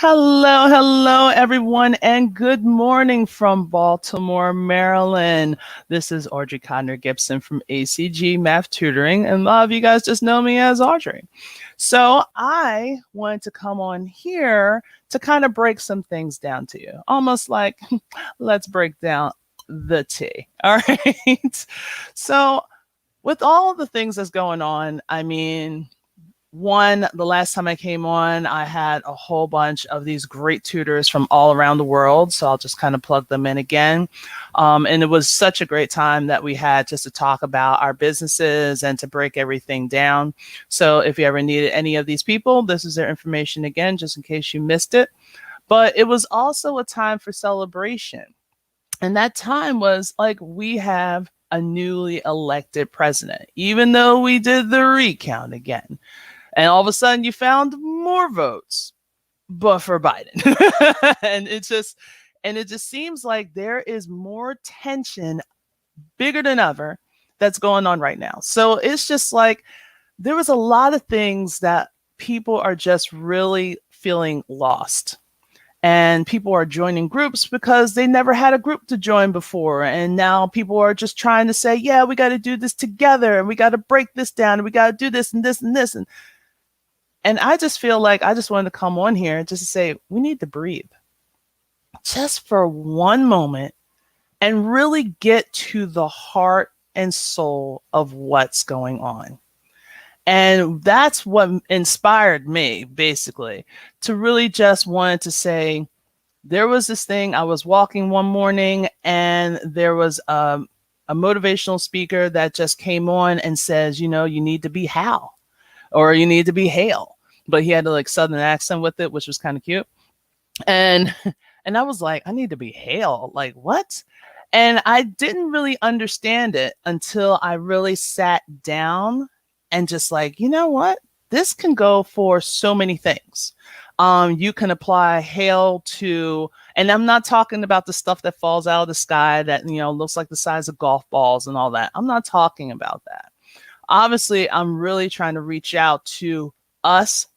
Hello, everyone, and good morning from Baltimore, Maryland. This is Audrey Codner-Gibson from ACG Math Tutoring, and a lot of you guys just know me as Audrey. So I wanted to come on here to kind of break some things down to you, almost like let's break down the tea. All right. So with all the things that's going on, the last time I came on, I had a whole bunch of these great tutors from all around the world. So I'll just kind of plug them in again. And it was such a great time that we had just to talk about our businesses and to break everything down. So if you ever needed any of these people, this is their information again, just in case you missed it. But it was also a time for celebration. And that time was like, we have a newly elected president, even though we did the recount again. And all of a sudden you found more votes, but for Biden. and it just seems like there is more tension, bigger than ever, that's going on right now. So it's just like there was a lot of things that people are just really feeling lost. And people are joining groups because they never had a group to join before. And now people are just trying to say, yeah, we got to do this together and we got to break this down and we got to do this and this and this. And I just feel like I just wanted to come on here just to say, we need to breathe just for one moment and really get to the heart and soul of what's going on. And that's what inspired me, basically, to really just wanted to say, there was this thing, I was walking one morning and there was a motivational speaker that just came on and says, you need to be H.A.I.L or you need to be H.A.I.L. But he had a Southern accent with it, which was kind of cute. And I was like, I need to be H.A.I.L. Like, what? And I didn't really understand it until I really sat down and just like, you know what? This can go for so many things. You can apply H.A.I.L to, and I'm not talking about the stuff that falls out of the sky that, looks like the size of golf balls and all that. I'm not talking about that. Obviously, I'm really trying to reach out to us,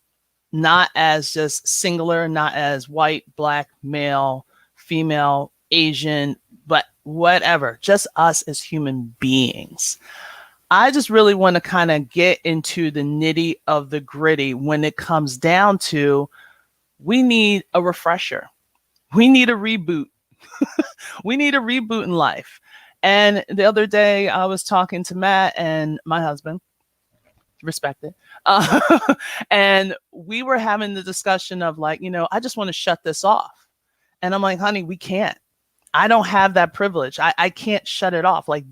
not as just singular, not as white, black, male, female, Asian, but whatever, just us as human beings. I just really want to kind of get into the nitty of the gritty when it comes down to, we need a refresher. We need a reboot. We need a reboot in life. And the other day I was talking to Matt and my husband, respected. And we were having the discussion of like, I just want to shut this off. And I'm like, honey, we can't. I don't have that privilege. I can't shut it off. Like,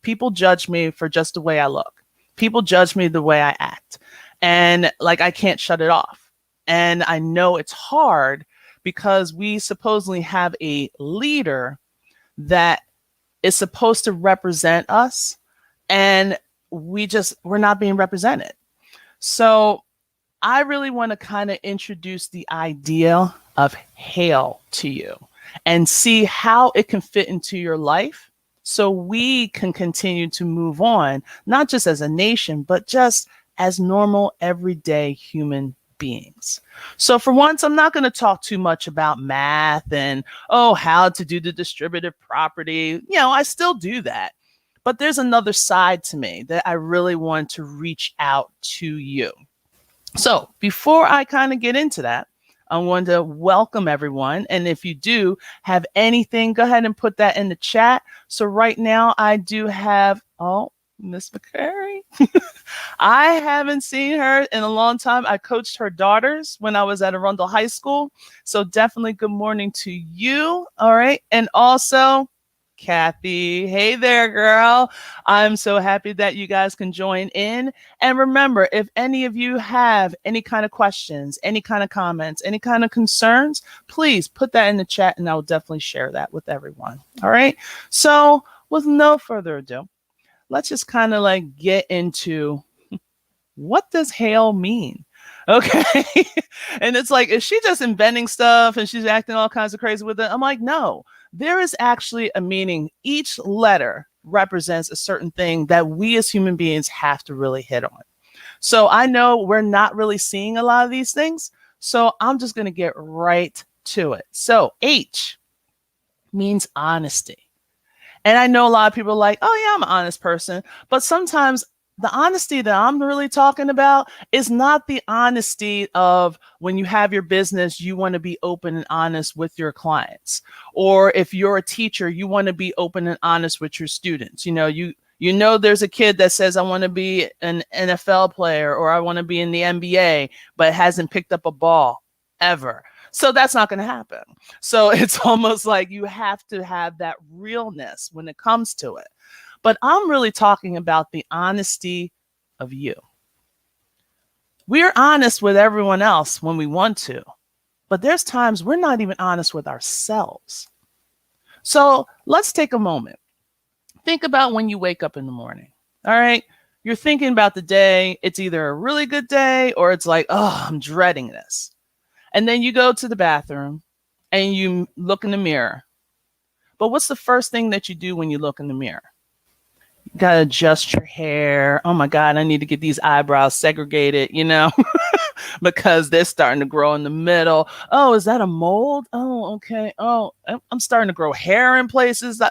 people judge me for just the way I look. People judge me the way I act. And like, I can't shut it off. And I know it's hard because we supposedly have a leader that is supposed to represent us. And we're not being represented. So I really want to kind of introduce the idea of H.A.I.L to you and see how it can fit into your life so we can continue to move on, not just as a nation, but just as normal, everyday human beings. So for once, I'm not going to talk too much about math and, how to do the distributive property. I still do that. But there's another side to me that I really want to reach out to you. So before I kind of get into that, I want to welcome everyone. And if you do have anything, go ahead and put that in the chat. So right now I do have, Miss McCary. I haven't seen her in a long time. I coached her daughters when I was at Arundel High School. So definitely good morning to you. All right. And also, Kathy, hey there, girl. I'm so happy that you guys can join in. And remember, if any of you have any kind of questions, any kind of comments, any kind of concerns, please put that in the chat and I'll definitely share that with everyone. All right. So with no further ado, let's just kind of like get into, what does H.A.I.L mean? Okay. And it's like, is she just inventing stuff and she's acting all kinds of crazy with it? I'm like, no, there is actually a meaning. Each letter represents a certain thing that we as human beings have to really hit on. So I know we're not really seeing a lot of these things. So I'm just going to get right to it. So H means honesty. And I know a lot of people are like, oh, yeah, I'm an honest person. But sometimes the honesty that I'm really talking about is not the honesty of when you have your business, you want to be open and honest with your clients. Or if you're a teacher, you want to be open and honest with your students. You know, there's a kid that says, I want to be an NFL player or I want to be in the NBA, but hasn't picked up a ball ever. So that's not going to happen. So it's almost like you have to have that realness when it comes to it. But I'm really talking about the honesty of you. We're honest with everyone else when we want to, but there's times we're not even honest with ourselves. So let's take a moment. Think about when you wake up in the morning. All right. You're thinking about the day. It's either a really good day or it's like, oh, I'm dreading this. And then you go to the bathroom and you look in the mirror. But what's the first thing that you do when you look in the mirror? You got to adjust your hair. Oh my God, I need to get these eyebrows segregated, because they're starting to grow in the middle. Oh, is that a mold? Oh, okay. Oh, I'm starting to grow hair in places.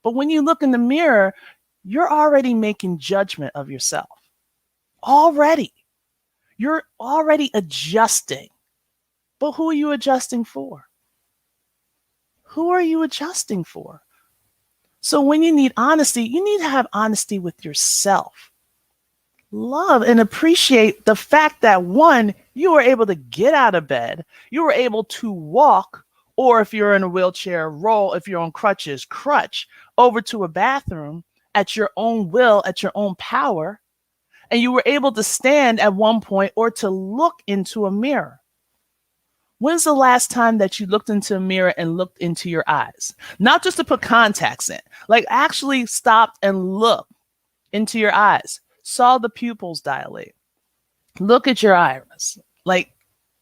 But when you look in the mirror, you're already making judgment of yourself. Already. You're already adjusting. But who are you adjusting for? Who are you adjusting for? So when you need honesty, you need to have honesty with yourself. Love and appreciate the fact that, one, you were able to get out of bed, you were able to walk, or if you're in a wheelchair, roll, if you're on crutches, crutch over to a bathroom at your own will, at your own power, and you were able to stand at one point or to look into a mirror. When's the last time that you looked into a mirror and looked into your eyes? Not just to put contacts in, like actually stopped and looked into your eyes, saw the pupils dilate, look at your iris. Like,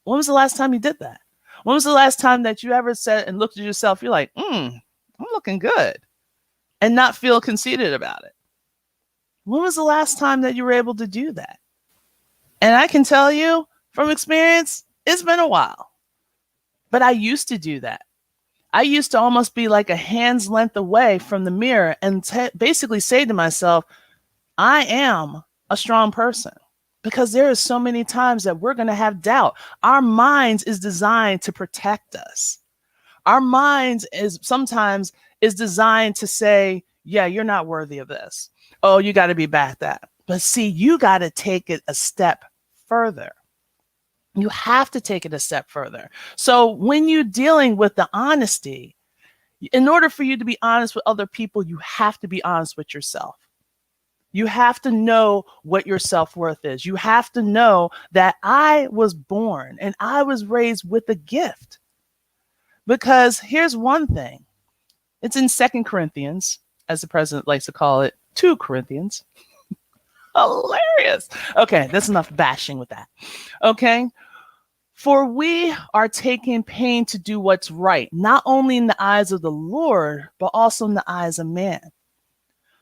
when was the last time you did that? When was the last time that you ever said and looked at yourself, you're like, I'm looking good, and not feel conceited about it? When was the last time that you were able to do that? And I can tell you from experience, it's been a while. But I used to do that. I used to almost be like a hand's length away from the mirror and basically say to myself, I am a strong person, because there are so many times that we're going to have doubt. Our minds is designed to protect us. Our minds is sometimes designed to say, yeah, you're not worthy of this. Oh, you got to be back that. But see, you got to take it a step further. You have to take it a step further. So when you're dealing with the honesty, in order for you to be honest with other people, you have to be honest with yourself. You have to know what your self-worth is. You have to know that I was born and I was raised with a gift. Because here's one thing. It's in 2 Corinthians, as the president likes to call it, 2 Corinthians. Hilarious. Okay, that's enough bashing with that. Okay. For we are taking pain to do what's right, not only in the eyes of the Lord, but also in the eyes of man.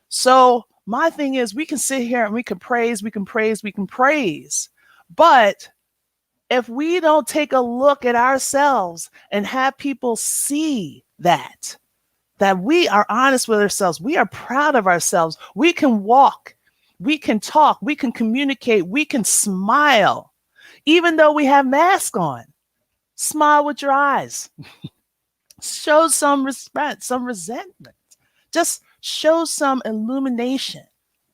So my thing is, we can sit here and we can praise. But if we don't take a look at ourselves and have people see that we are honest with ourselves, we are proud of ourselves, we can walk, we can talk, we can communicate, we can smile, even though we have masks on. Smile with your eyes. Show some respect, some resentment. Just show some illumination.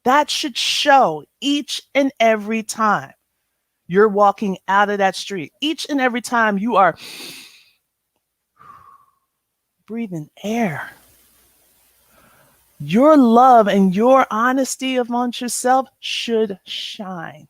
That should show each and every time you're walking out of that street. Each and every time you are breathing air. Your love and your honesty amongst yourself should shine.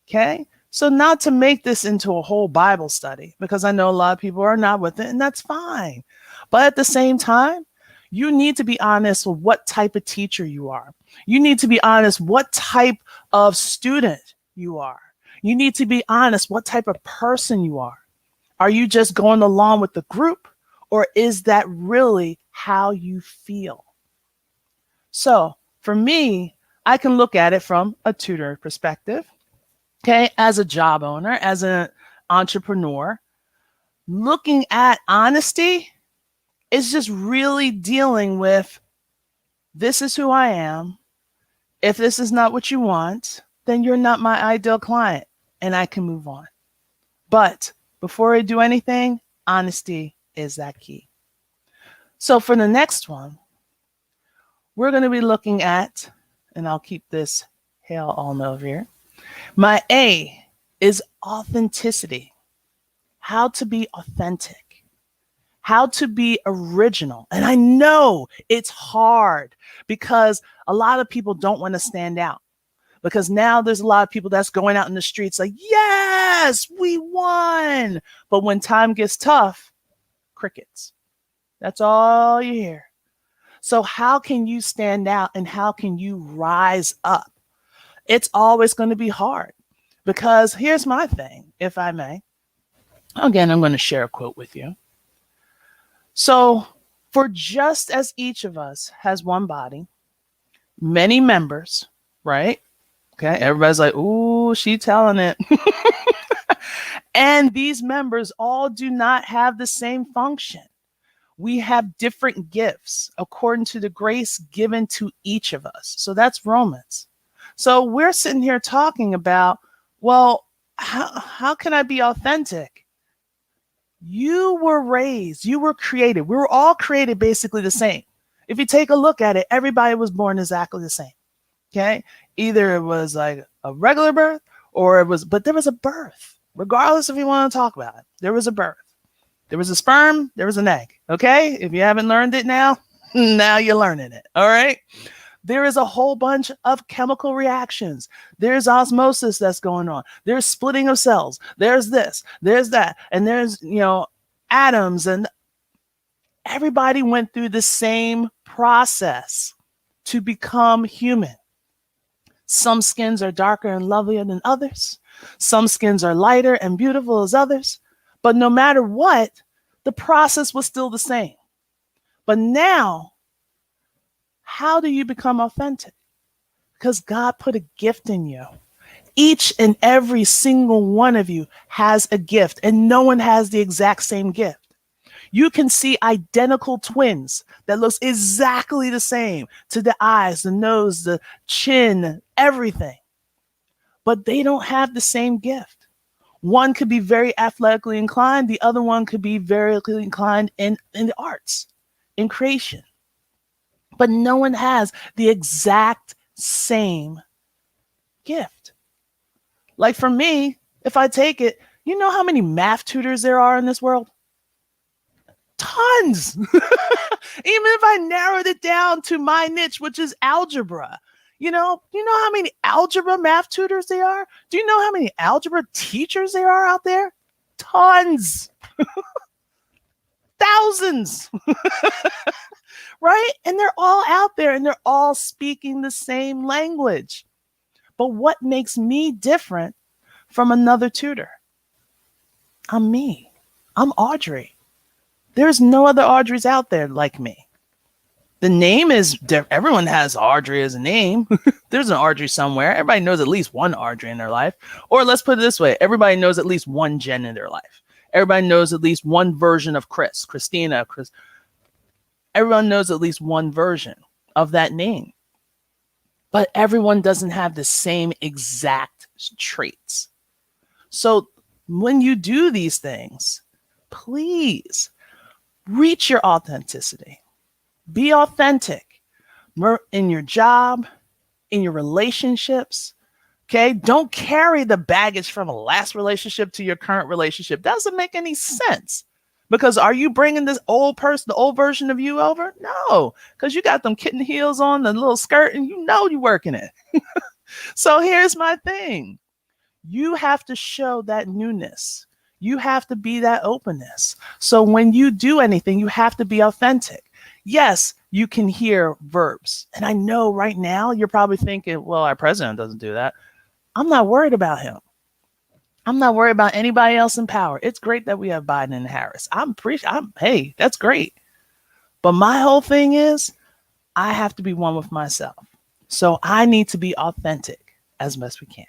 Okay? So not to make this into a whole Bible study, because I know a lot of people are not with it, and that's fine. But at the same time, you need to be honest with what type of teacher you are. You need to be honest what type of student you are. You need to be honest what type of person you are. Are you just going along with the group, or is that really how you feel? So for me, I can look at it from a tutor perspective. Okay. As a job owner, as an entrepreneur, looking at honesty is just really dealing with this is who I am. If this is not what you want, then you're not my ideal client and I can move on. But before I do anything, honesty is that key. So for the next one, we're going to be looking at, and I'll keep this H.A.I.L on over here. My A is authenticity. How to be authentic. How to be original. And I know it's hard because a lot of people don't want to stand out. Because now there's a lot of people that's going out in the streets like, yes, we won. But when time gets tough, crickets. That's all you hear. So how can you stand out and how can you rise up? It's always going to be hard because here's my thing, if I may. Again, I'm going to share a quote with you. So for just as each of us has one body, many members, right? Okay, everybody's like, ooh, she telling it. And these members all do not have the same function. We have different gifts according to the grace given to each of us. So that's Romans. So we're sitting here talking about, well, how can I be authentic? You were raised, you were created. We were all created basically the same. If you take a look at it, everybody was born exactly the same. Okay. Either it was like a regular birth or it was, but there was a birth, regardless if you want to talk about it. There was a birth. There was a sperm. There was an egg. Okay. If you haven't learned it now, now you're learning it. All right. There is a whole bunch of chemical reactions. There's osmosis that's going on. There's splitting of cells. There's this, there's that. And there's, atoms, and everybody went through the same process to become human. Some skins are darker and lovelier than others. Some skins are lighter and beautiful as others. But no matter what, the process was still the same. But now, how do you become authentic? Because God put a gift in you. Each and every single one of you has a gift, and no one has the exact same gift. You can see identical twins that looks exactly the same to the eyes, the nose, the chin, everything. But they don't have the same gift. One could be very athletically inclined. The other one could be very inclined in the arts, in creation. But no one has the exact same gift. Like for me, if I take it, you know how many math tutors there are in this world? Tons. Even if I narrowed it down to my niche, which is algebra, you know how many algebra math tutors there are? Do you know how many algebra teachers there are out there? Tons. Thousands. Right? And they're all out there and they're all speaking the same language. But what makes me different from another tutor? I'm me. I'm Audrey. There's no other Audreys out there like me. The name is, everyone has Audrey as a name. There's an Audrey somewhere. Everybody knows at least one Audrey in their life. Or let's put it this way. Everybody knows at least one Jen in their life. Everybody knows at least one version of Christina, Chris. Everyone knows at least one version of that name. But everyone doesn't have the same exact traits. So when you do these things, please reach your authenticity. Be authentic in your job, in your relationships. Okay. Don't carry the baggage from a last relationship to your current relationship. Doesn't make any sense. Because are you bringing this old person, the old version of you over? No, because you got them kitten heels on, the little skirt, and you're working it. So here's my thing. You have to show that newness. You have to be that openness. So when you do anything, you have to be authentic. Yes, you can hear verbs. And I know right now you're probably thinking, well, our president doesn't do that. I'm not worried about him. I'm not worried about anybody else in power. It's great that we have Biden and Harris. Hey, that's great. But my whole thing is I have to be one with myself. So I need to be authentic as best we can.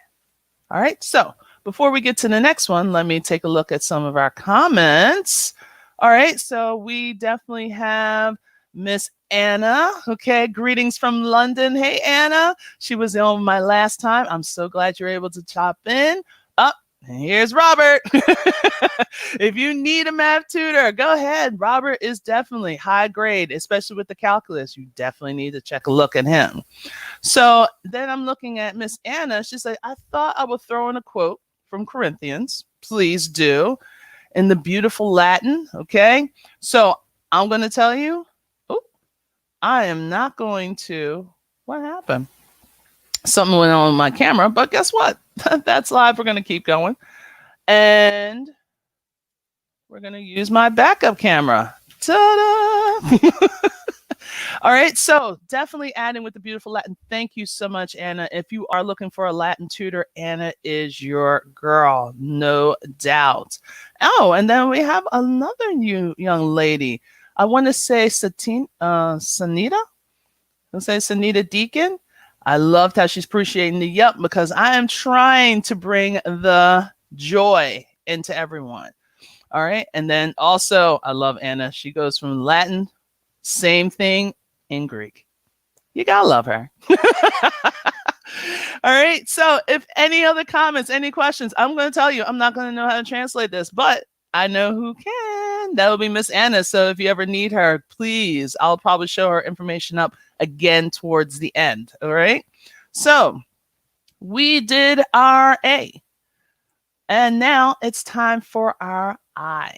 All right. So before we get to the next one, let me take a look at some of our comments. All right. So we definitely have Miss Anna. Okay. Greetings from London. Hey, Anna. She was on my last time. I'm so glad you're able to chop in. Up. And here's Robert. If you need a math tutor, go ahead. Robert is definitely high grade, especially with the calculus. You definitely need to check a look at him. So then I'm looking at Miss Anna. She's like, I thought I would throw in a quote from Corinthians. Please do. In the beautiful Latin. Okay. So I'm going to tell you, I am not going to. What happened? Something went on with my camera, but guess what? That's live. We're going to keep going. And we're going to use my backup camera. Ta-da! All right, so definitely adding with the beautiful Latin. Thank you so much, Anna. If you are looking for a Latin tutor, Anna is your girl, no doubt. Oh, and then we have another new young lady. I want to say Sanita. I'll say Sanita Deacon. I loved how she's appreciating the yup because I am trying to bring the joy into everyone. All right, and then also I love Anna. She goes from Latin, same thing in Greek. You gotta love her. All right. So if any other comments, any questions, I'm going to tell you, I'm not going to know how to translate this, but I know who can. That will be Miss Anna. So if you ever need her, please, I'll probably show her information up again towards the end. All right. So we did our A. And now it's time for our I.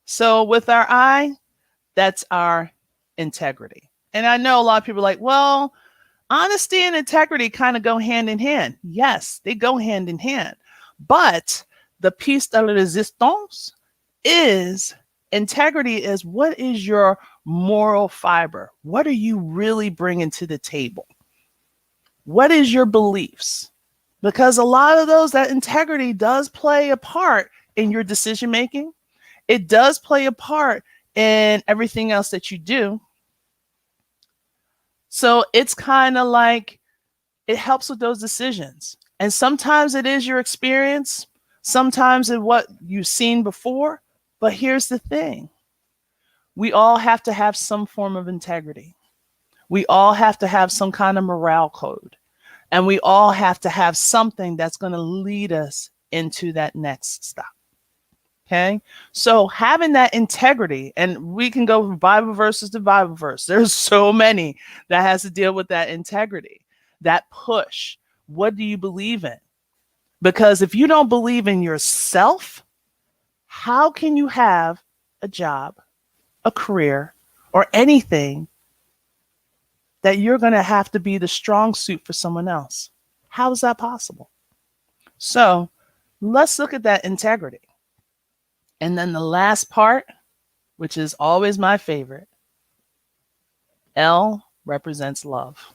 So with our I, that's our integrity. And I know a lot of people are like, well, honesty and integrity kind of go hand in hand. Yes, they go hand in hand. But the piece de resistance is integrity is what is your moral fiber? What are you really bringing to the table? What is your beliefs? Because a lot of those, that integrity does play a part in your decision making. It does play a part in everything else that you do. So it's kind of like it helps with those decisions. And sometimes it is your experience. Sometimes it's what you've seen before. But here's the thing. We all have to have some form of integrity. We all have to have some kind of morale code. And we all have to have something that's going to lead us into that next stop. Okay, so having that integrity, and we can go from Bible verses to Bible verse. There's so many that has to deal with that integrity, that push. What do you believe in? Because if you don't believe in yourself, how can you have a job, a career, or anything that you're going to have to be the strong suit for someone else? How is that possible? So let's look at that integrity. And then the last part, which is always my favorite, L represents love.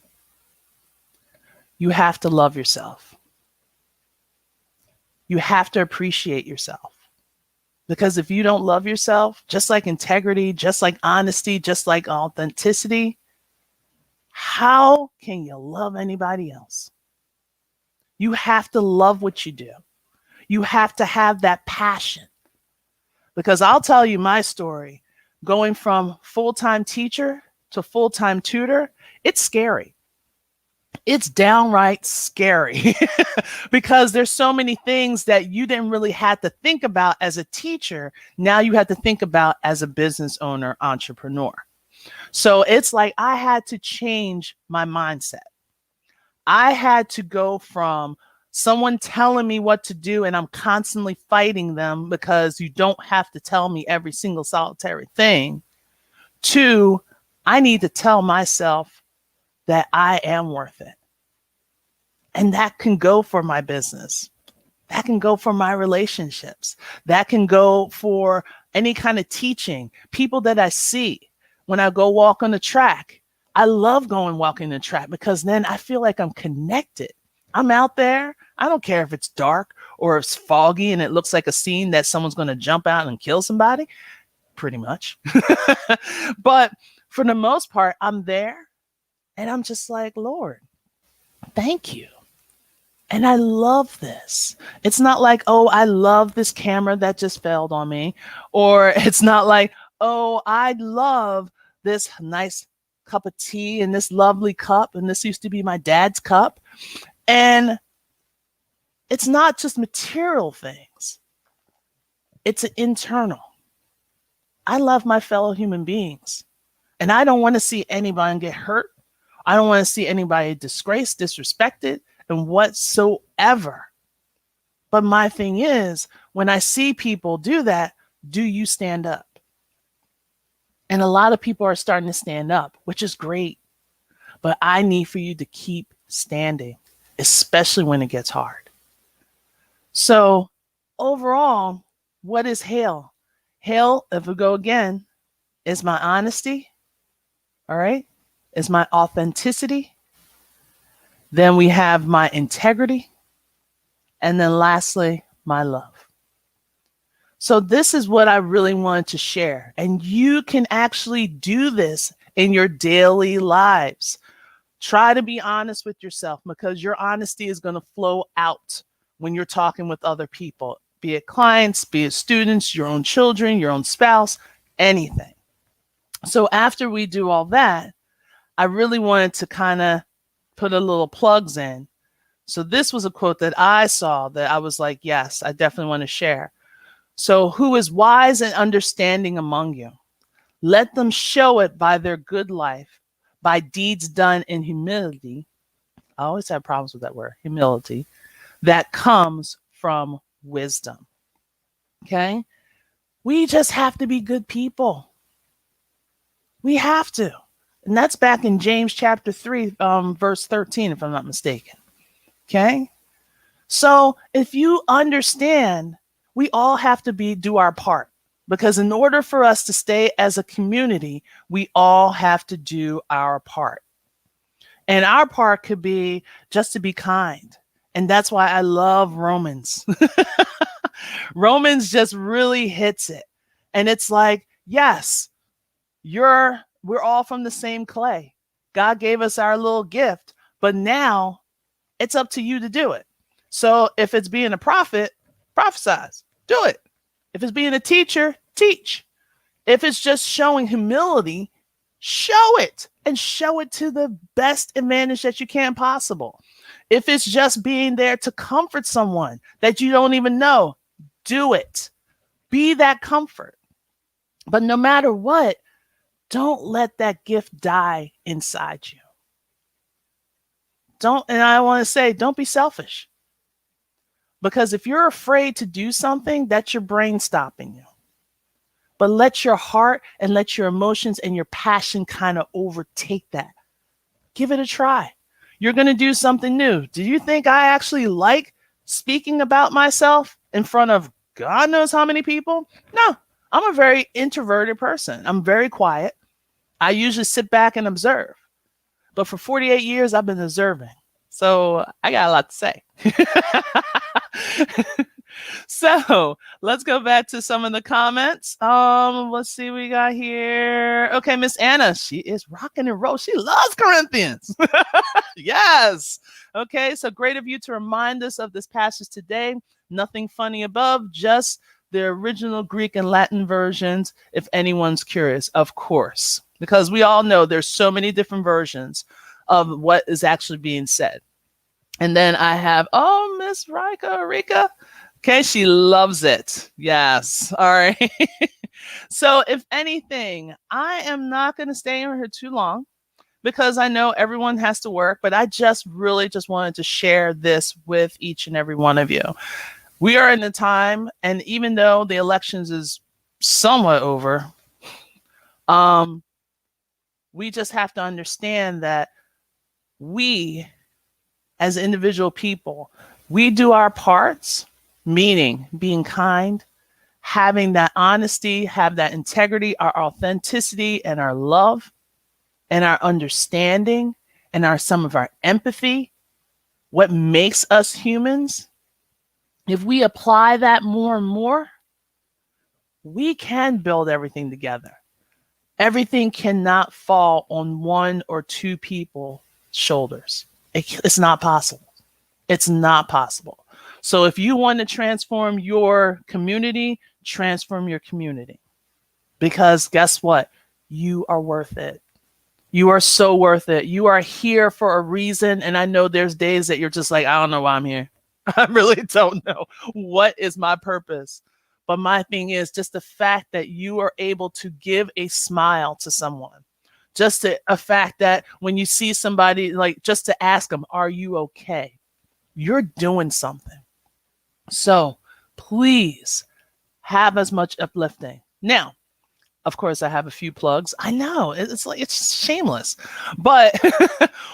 You have to love yourself. You have to appreciate yourself. Because if you don't love yourself, just like integrity, just like honesty, just like authenticity, how can you love anybody else? You have to love what you do. You have to have that passion. Because I'll tell you my story. Going from full-time teacher to full-time tutor, it's scary. It's downright scary because there's so many things that you didn't really have to think about as a teacher. Now you have to think about as a business owner, entrepreneur. So it's like I had to change my mindset. I had to go from someone telling me what to do and I'm constantly fighting them because you don't have to tell me every single solitary thing, to I need to tell myself that I am worth it. And that can go for my business. That can go for my relationships. That can go for any kind of teaching. People that I see when I go walk on the track. I love going walking the track because then I feel like I'm connected. I'm out there. I don't care if it's dark or it's foggy and it looks like a scene that someone's going to jump out and kill somebody. Pretty much. But for the most part, I'm there and I'm just like, Lord, thank you. And I love this. It's not like, oh, I love this camera that just failed on me. Or it's not like, oh, I love this nice cup of tea and this lovely cup. And this used to be my dad's cup. And it's not just material things, it's internal. I love my fellow human beings. And I don't want to see anybody get hurt. I don't want to see anybody disgraced, disrespected, and whatsoever. But my thing is, when I see people do that, do you stand up? And a lot of people are starting to stand up, which is great. But I need for you to keep standing, especially when it gets hard. So overall, what is H.A.I.L? H.A.I.L, if we go again, is my honesty. All right. Is my authenticity. Then we have my integrity. And then lastly, my love. So this is what I really wanted to share. And you can actually do this in your daily lives. Try to be honest with yourself, because your honesty is going to flow out when you're talking with other people, be it clients, be it students, your own children, your own spouse, anything. So after we do all that, I really wanted to kind of put a little plugs in. So this was a quote that I saw that I was like, yes, I definitely want to share. So who is wise and understanding among you? Let them show it by their good life, by deeds done in humility. I always have problems with that word, humility, that comes from wisdom. Okay? We just have to be good people. We have to. And that's back in James chapter 3, verse 13, if I'm not mistaken. Okay? So if you understand, we all have to do our part. Because in order for us to stay as a community, we all have to do our part. And our part could be just to be kind. And that's why I love Romans. Romans just really hits it. And it's like, yes, we're all from the same clay. God gave us our little gift, but now it's up to you to do it. So if it's being a prophet, prophesize, do it. If it's being a teacher, teach. If it's just showing humility, show it, and show it to the best advantage that you can possible. If it's just being there to comfort someone that you don't even know, do it. Be that comfort. But no matter what, don't let that gift die inside you. And I want to say, don't be selfish. Because if you're afraid to do something, that's your brain stopping you. But let your heart and let your emotions and your passion kind of overtake that. Give it a try. You're going to do something new. Do you think I actually like speaking about myself in front of God knows how many people? No, I'm a very introverted person. I'm very quiet. I usually sit back and observe. But for 48 years, I've been observing. So I got a lot to say. So let's go back to some of the comments. Let's see what we got here. Okay, Miss Anna, she is rocking and roll. She loves Corinthians. Yes. Okay, so great of you to remind us of this passage today. Nothing funny above, just the original Greek and Latin versions, if anyone's curious, of course, because we all know there's so many different versions of what is actually being said. And then I have, Miss Rika. Okay, she loves it. Yes. All right. So if anything, I am not going to stay in here too long because I know everyone has to work, but I just really just wanted to share this with each and every one of you. We are in a time, and even though the elections is somewhat over, we just have to understand that we, as individual people, we do our parts, meaning being kind, having that honesty, have that integrity, our authenticity, and our love, and our understanding, and some of our empathy, what makes us humans. If we apply that more and more, we can build everything together. Everything cannot fall on one or two people's shoulders. It's not possible. It's not possible. So if you want to transform your community, transform your community. Because guess what? You are worth it. You are so worth it. You are here for a reason. And I know there's days that you're just like, I don't know why I'm here. I really don't know. What is my purpose? But my thing is just the fact that you are able to give a smile to someone. Just a fact that when you see somebody, like just to ask them, are you okay? You're doing something. So please have as much uplifting. Now, of course, I have a few plugs. I know it's like it's shameless, but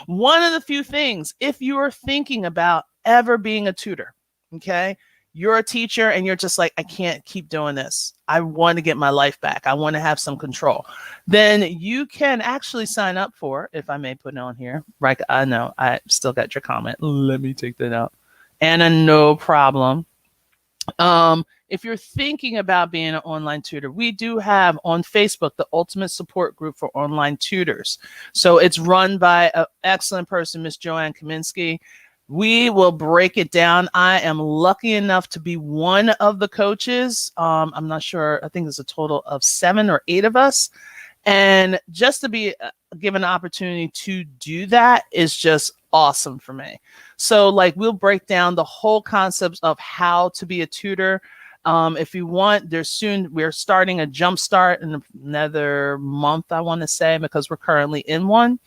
one of the few things, if you are thinking about ever being a tutor, okay, you're a teacher and you're just like, I can't keep doing this. I want to get my life back. I want to have some control. Then you can actually sign up for, if I may put it on here, right? I know I still got your comment. Let me take that out. Anna, no problem. If you're thinking about being an online tutor, we do have on Facebook the Ultimate Support Group for Online Tutors. So it's run by an excellent person, Miss Joanne Kaminsky. We will break it down. I am lucky enough to be one of the coaches. I'm not sure. I think there's a total of 7 or 8 of us. And just to be given an opportunity to do that is just awesome for me. So like we'll break down the whole concepts of how to be a tutor. If you want, we're starting a jump start in another month, I want to say, because we're currently in one.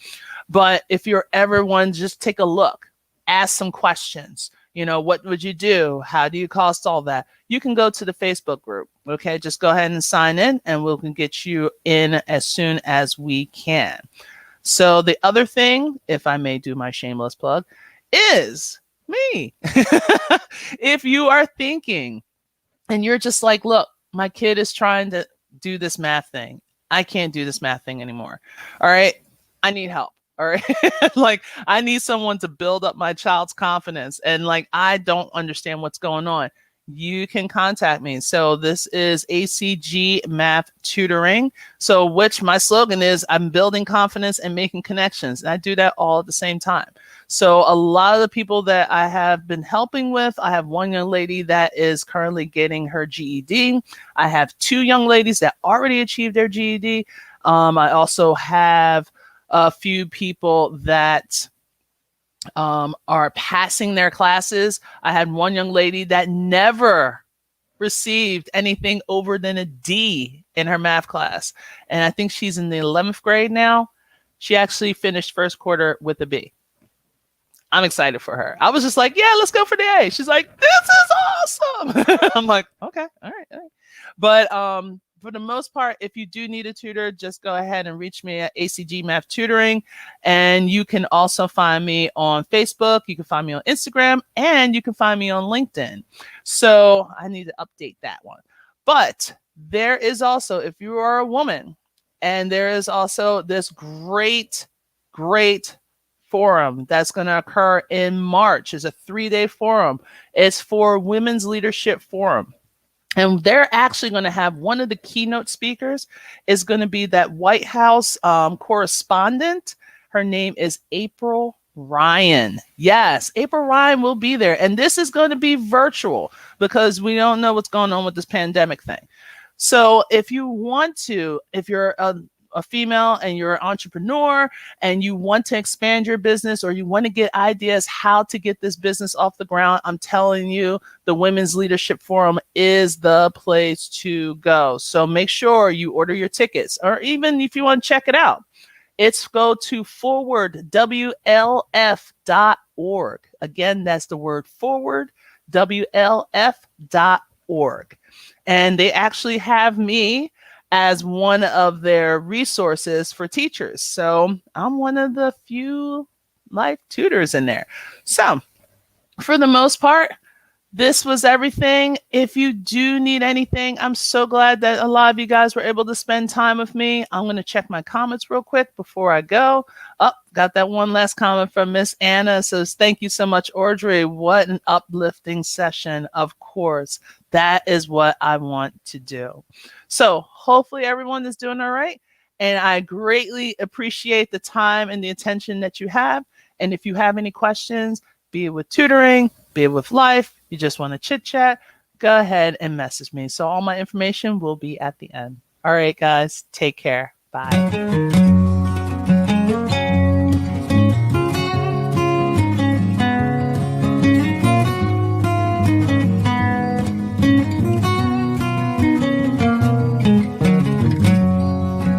But if you're ever one, just take a look, ask some questions. You know, what would you do? How do you cost all that? You can go to the Facebook group. Okay, just go ahead and sign in and we can get you in as soon as we can. So the other thing, if I may do my shameless plug, is me. If you are thinking and you're just like, look, my kid is trying to do this math thing. I can't do this math thing anymore. All right, I need help. All right. Like I need someone to build up my child's confidence. And like, I don't understand what's going on. You can contact me. So this is ACG Math Tutoring. So which my slogan is, I'm building confidence and making connections. And I do that all at the same time. So a lot of the people that I have been helping with, I have one young lady that is currently getting her GED. I have 2 young ladies that already achieved their GED. I also have a few people that are passing their classes. I had one young lady that never received anything over than a D in her math class. And I think she's in the 11th grade now. She actually finished first quarter with a B. I'm excited for her. I was just like, yeah, let's go for the A. She's like, this is awesome. I'm like, okay, all right. But for the most part, if you do need a tutor, just go ahead and reach me at ACG Math Tutoring. And you can also find me on Facebook. You can find me on Instagram and you can find me on LinkedIn. So I need to update that one. But there is also, if you are a woman, and there is also this great forum that's going to occur in March. It's a 3-day forum. It's for Women's Leadership Forum. And they're actually going to have one of the keynote speakers is going to be that White House correspondent. Her name is April Ryan. Yes, April Ryan will be there. And this is going to be virtual because we don't know what's going on with this pandemic thing. So if you want to, if you're a female and you're an entrepreneur and you want to expand your business or you want to get ideas how to get this business off the ground, I'm telling you, the Women's Leadership Forum is the place to go. So make sure you order your tickets, or even if you want to check it out, it's go to forwardwlf.org. Again, that's the word forward, WLF.org. And they actually have me as one of their resources for teachers. So I'm one of the few life tutors in there. So for the most part, this was everything. If you do need anything, I'm so glad that a lot of you guys were able to spend time with me. I'm going to check my comments real quick before I go. Oh, got that one last comment from Miss Anna. Says, thank you so much, Audrey. What an uplifting session. Of course, that is what I want to do. So hopefully everyone is doing all right. And I greatly appreciate the time and the attention that you have. And if you have any questions, be it with tutoring, be it with life, you just want to chit chat, go ahead and message me. So all my information will be at the end. All right, guys, take care. Bye.